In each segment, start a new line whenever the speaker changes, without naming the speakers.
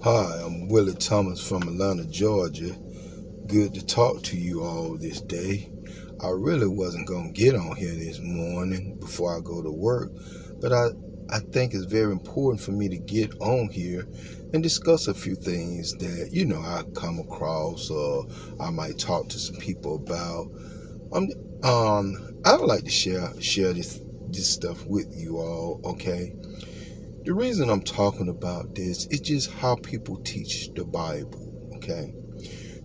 Hi, I'm Willie Thomas from Atlanta, Georgia. Good to talk to you all this day. I really wasn't going to get on here this morning before I go to work, but I think it's very important for me to get on here and discuss a few things that, I come across or I might talk to some people about. I'm, I would like to share this stuff with you all, okay? The reason I'm talking about this is just how people teach the Bible, okay?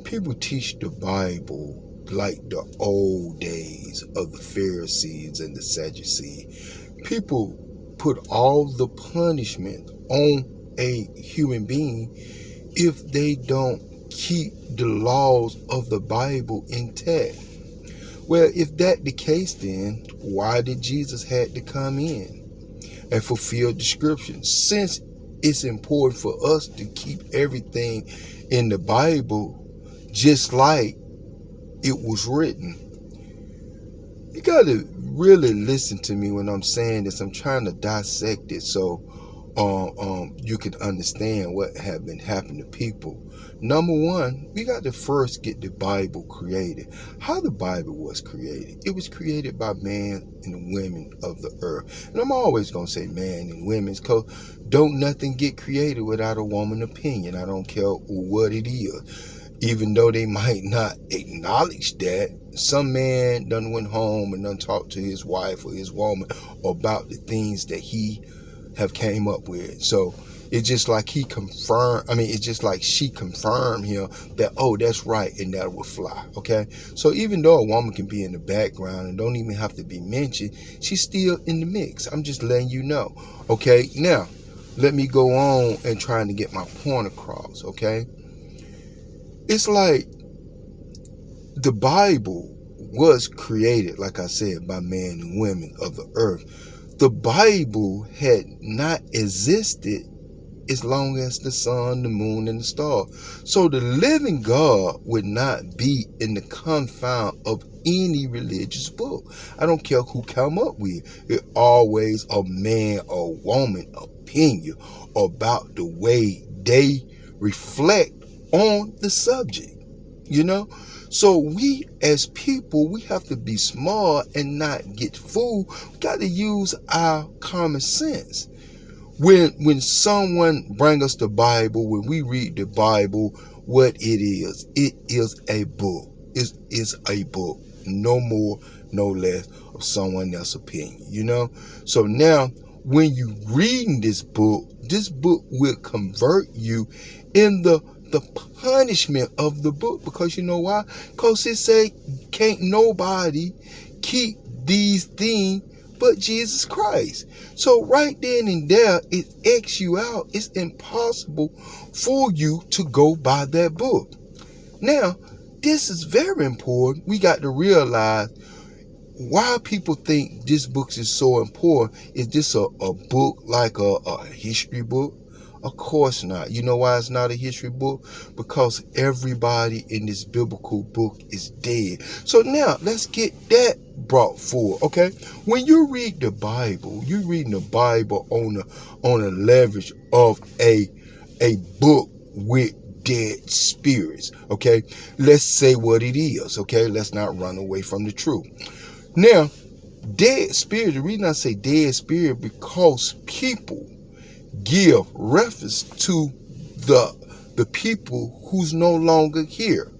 People teach the Bible like the old days of the Pharisees and the Sadducees. People put all the punishment on a human being if they don't keep the laws of the Bible intact. Well, if that the case, then why did Jesus had to come in and fulfill the scriptures? Since it's important for us to keep everything in the Bible just like it was written. You got to really listen to me when I'm saying this. I'm trying to dissect it so you can understand what have been happening to people. Number one, we got to first get the Bible created. How the Bible was created. It was created by man and women of the earth. And I'm always going to say man and women because don't nothing get created without a woman's opinion. I don't care what it is. Even though they might not acknowledge that, some man done went home and done talked to his wife or his woman about the things that he have came up with. So it's just like it's just like she confirmed him that, oh, that's right, and that will fly, okay? So even though a woman can be in the background and don't even have to be mentioned, she's still in the mix. I'm just letting you know, okay? Now, let me go on and trying to get my point across, okay? It's like the Bible was created, like I said, by men and women of the earth. The Bible had not existed as long as the sun, the moon, and the stars. So the living God would not be in the confine of any religious book. I don't care who come up with it. It's always a man or woman opinion about the way they reflect on the subject, So we as people, we have to be smart and not get fooled. We got to use our common sense. When someone bring us the Bible, when we read the Bible, what it is a book. It is a book, no more, no less of someone else's opinion, So now, when you reading this book will convert you in the punishment of the book, because you know why? Because it say can't nobody keep these things but Jesus Christ. So right then and there, it X you out. It's impossible for you to go by that book. Now, this is very important. We got to realize why people think this book is so important. Is this a book like a history book? Of course not. You know why it's not a history book? Because everybody in this biblical book is dead. So now let's get that brought forward, okay? When you read the Bible, you're reading the Bible on a leverage of a book with dead spirits, okay? Let's say what it is, okay? Let's not run away from the truth. Now, dead spirit, the reason I say dead spirit, because people give reference to the people who's no longer here.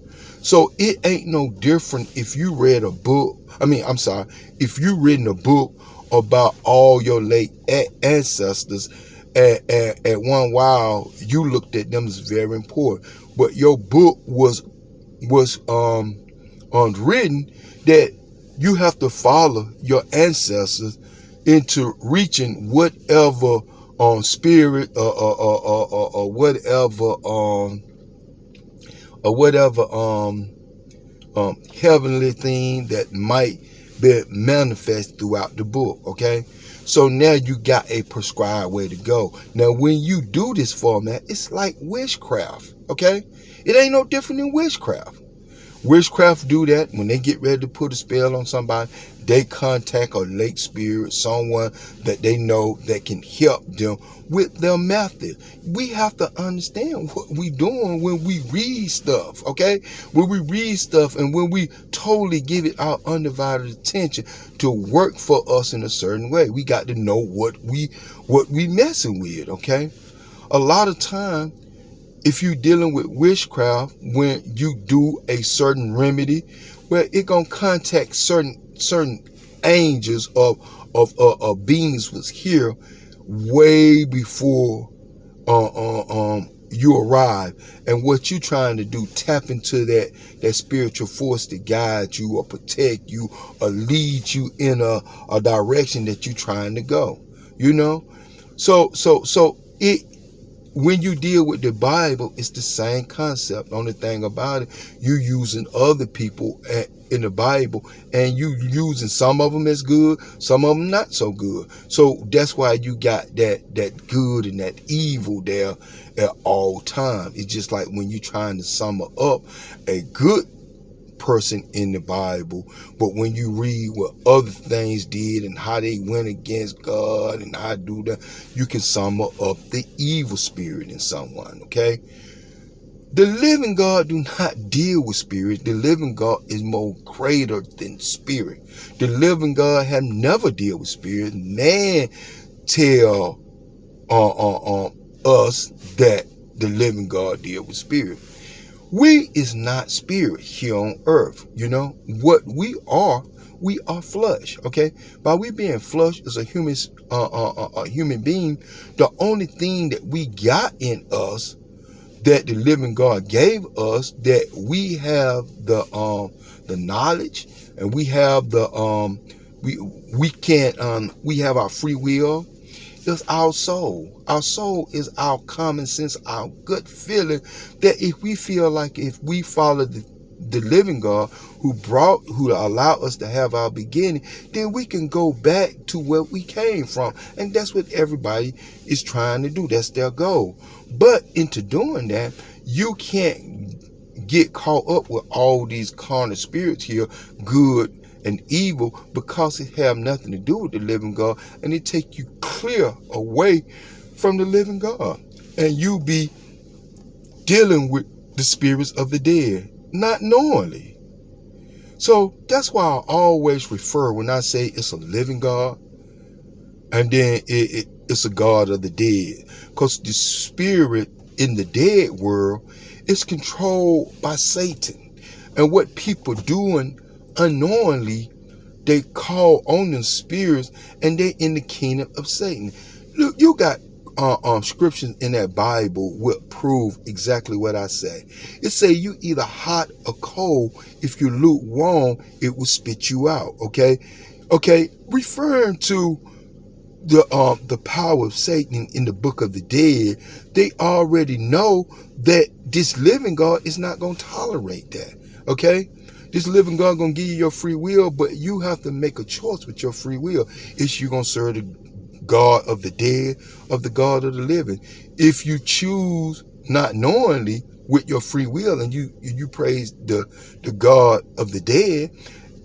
So it ain't no different if you read a book. If you written a book about all your late ancestors, at one while you looked at them as very important, but your book was written that you have to follow your ancestors into reaching whatever spirit or whatever heavenly thing that might be manifest throughout the book, okay? So now you got a prescribed way to go. Now when you do this format, it's like witchcraft, okay? It ain't no different than witchcraft. Witchcraft do that when they get ready to put a spell on somebody. They contact a lake spirit, someone that they know that can help them with their method. We have to understand what we doing when we read stuff, okay? When we read stuff and when we totally give it our undivided attention to work for us in a certain way. We got to know what we messing with, okay? A lot of time, if you're dealing with witchcraft, when you do a certain remedy, well, it gonna contact certain angels of beings was here way before you arrive. And what you trying to do, tap into that spiritual force to guide you or protect you or lead you in a direction that you're trying to go. You know, so it. When you deal with the Bible, it's the same concept. Only thing about it, you using other people in the Bible, and you using some of them as good, some of them not so good. So that's why you got that good and that evil there at all times. It's just like when you're trying to sum up a good person in the Bible, but when you read what other things did and how they went against God and how to do that, you can sum up the evil spirit in someone, okay? The living God do not deal with spirits. The living God is more greater than spirit. The living God have never dealt with spirits. Man tell us that the living God deal with spirit. We is not spirit here on earth. You know what we are flesh. Okay, by we being flesh as a human being, the only thing that we got in us that the living God gave us, that we have the knowledge, and we have we have our free will, is our soul. Our soul is our common sense, our gut feeling that if we feel like if we follow the living God who allowed us to have our beginning, then we can go back to where we came from. And that's what everybody is trying to do. That's their goal. But into doing that, you can't get caught up with all these carnal spirits here, good and evil, because it have nothing to do with the living God, and it take you clear away from the living God, and you be dealing with the spirits of the dead, not knowingly. So that's why I always refer when I say it's a living God, and then it's a God of the dead, because the spirit in the dead world is controlled by Satan, and what people doing unknowingly, they call on them spirits, and they in the kingdom of Satan. Look, you got scriptures in that Bible will prove exactly what I say. It say you either hot or cold. If you lukewarm, it will spit you out. Okay, referring to the power of Satan in the book of the dead, they already know that this living God is not going to tolerate that. Okay. This living God gonna give you your free will, but you have to make a choice with your free will. Is you gonna serve the God of the dead, of the God of the living? If you choose not knowingly with your free will, and you praise the God of the dead,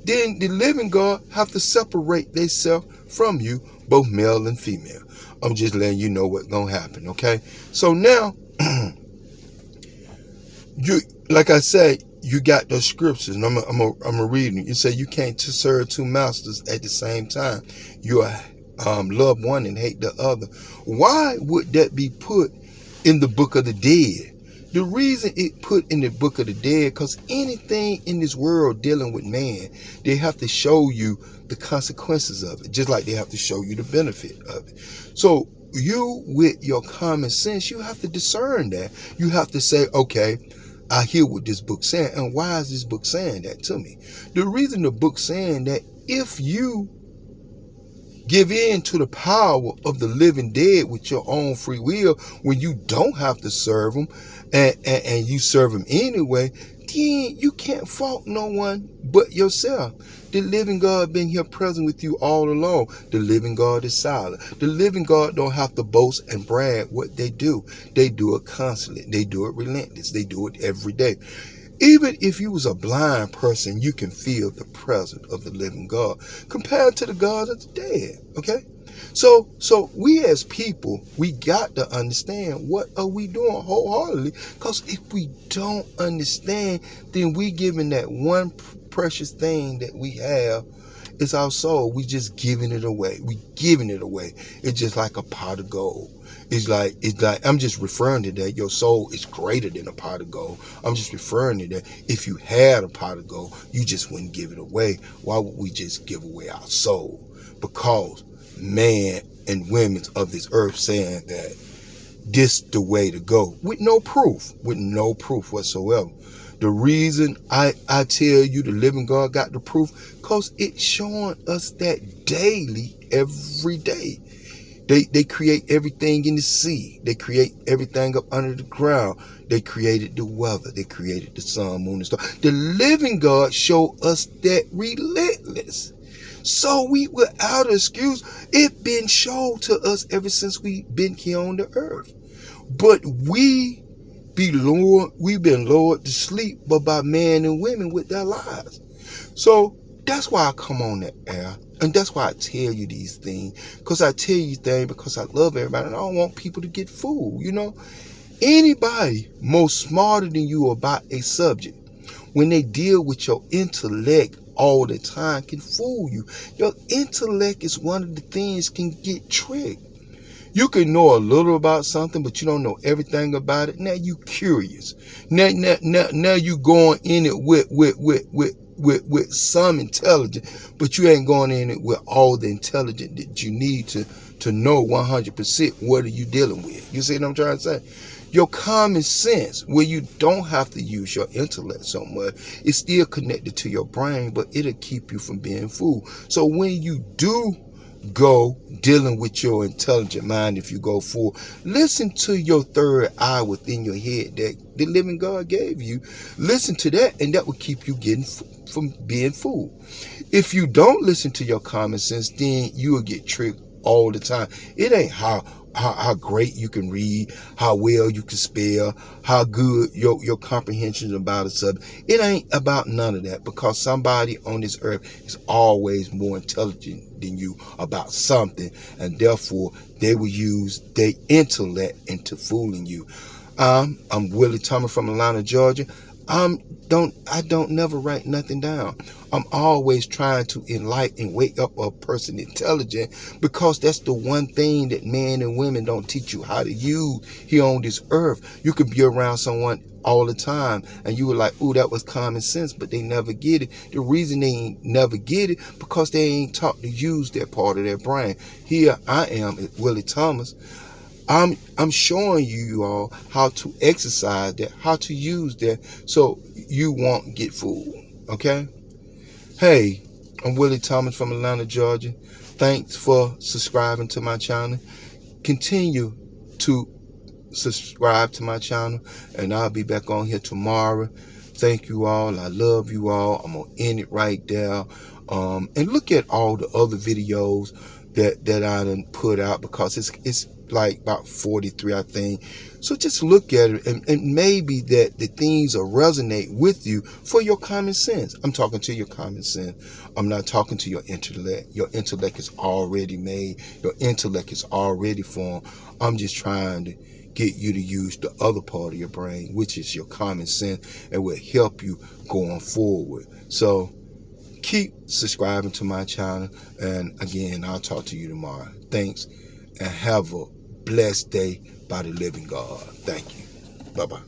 then the living God have to separate themselves from you, both male and female. I'm just letting you know what's gonna happen. Okay, so now you, like I say, you got those scriptures, and I'm reading. You say you can't serve two masters at the same time. You love one and hate the other. Why would that be put in the book of the dead? The reason it put in the book of the dead, because anything in this world dealing with man, they have to show you the consequences of it, just like they have to show you the benefit of it. So you, with your common sense, you have to discern that. You have to say, okay, I hear what this book saying, and why is this book saying that to me? The reason the book saying that, if you give in to the power of the living dead with your own free will, when you don't have to serve them, and you serve them anyway, then you can't fault no one but yourself. The living God been here present with you all along. The living God is silent. The living God don't have to boast and brag what they do. They do it constantly. They do it relentless. They do it every day. Even if you was a blind person, you can feel the presence of the living God compared to the God of the dead. Okay? So we as people, we got to understand what are we doing wholeheartedly. Because if we don't understand, then we giving that one precious thing that we have, it's our soul. We just giving it away. We giving it away. It's just like a pot of gold. It's like I'm just referring to that. Your soul is greater than a pot of gold. I'm just referring to that. If you had a pot of gold, you just wouldn't give it away. Why would we just give away our soul? Because man and women of this earth saying that this the way to go with no proof whatsoever. The reason I tell you the living God got the proof, because it's showing us that daily, every day. They create everything in the sea. They create everything up under the ground. They created the weather. They created the sun, moon, and stars. The living God showed us that relentless. So we, without excuse, it been shown to us ever since we been here on the earth. But we've been lured to sleep by men and women with their lives. So that's why I come on the air. And that's why I tell you these things. Because I tell you things because I love everybody. And I don't want people to get fooled, you know. Anybody more smarter than you about a subject, when they deal with your intellect all the time, can fool you. Your intellect is one of the things can get tricked. You can know a little about something, but you don't know everything about it. Now you curious. Now you going in it with some intelligence, but you ain't going in it with all the intelligence that you need to know 100% what are you dealing with. You see what I'm trying to say? Your common sense, where you don't have to use your intellect so much, is still connected to your brain, but it'll keep you from being fooled. So when you do go dealing with your intelligent mind, if you go full, listen to your third eye within your head that the living God gave you. Listen to that, and that will keep you getting from being fooled. If you don't listen to your common sense, then you will get tricked all the time. It ain't how great you can read, how well you can spell, how good your comprehension about a subject. It ain't about none of that, because somebody on this earth is always more intelligent than you about something, and therefore they will use their intellect into fooling you. I'm Willie Thomas from Atlanta, Georgia. I don't never write nothing down. I'm always trying to enlighten, wake up a person intelligent, because that's the one thing that men and women don't teach you how to use here on this earth. You could be around someone all the time and you were like, ooh, that was common sense, but they never get it. The reason they ain't never get it, because they ain't taught to use that part of their brain. Here I am, Willie Thomas. I'm showing you all how to exercise that, how to use that, so you won't get fooled. Okay? Hey, I'm Willie Thomas from Atlanta, Georgia. Thanks for subscribing to my channel. Continue to subscribe to my channel, and I'll be back on here tomorrow. Thank you all. I love you all. I'm gonna end it right there. And look at all the other videos that I done put out, because it's like about 43, I think. So just look at it, and maybe that the things will resonate with you for your common sense. I'm talking to your common sense. I'm not talking to your intellect. Your intellect is already made. Your intellect is already formed. I'm just trying to get you to use the other part of your brain, which is your common sense, and will help you going forward. So keep subscribing to my channel, and again, I'll talk to you tomorrow. Thanks, and have a blessed day by the living God. Thank you. Bye-bye.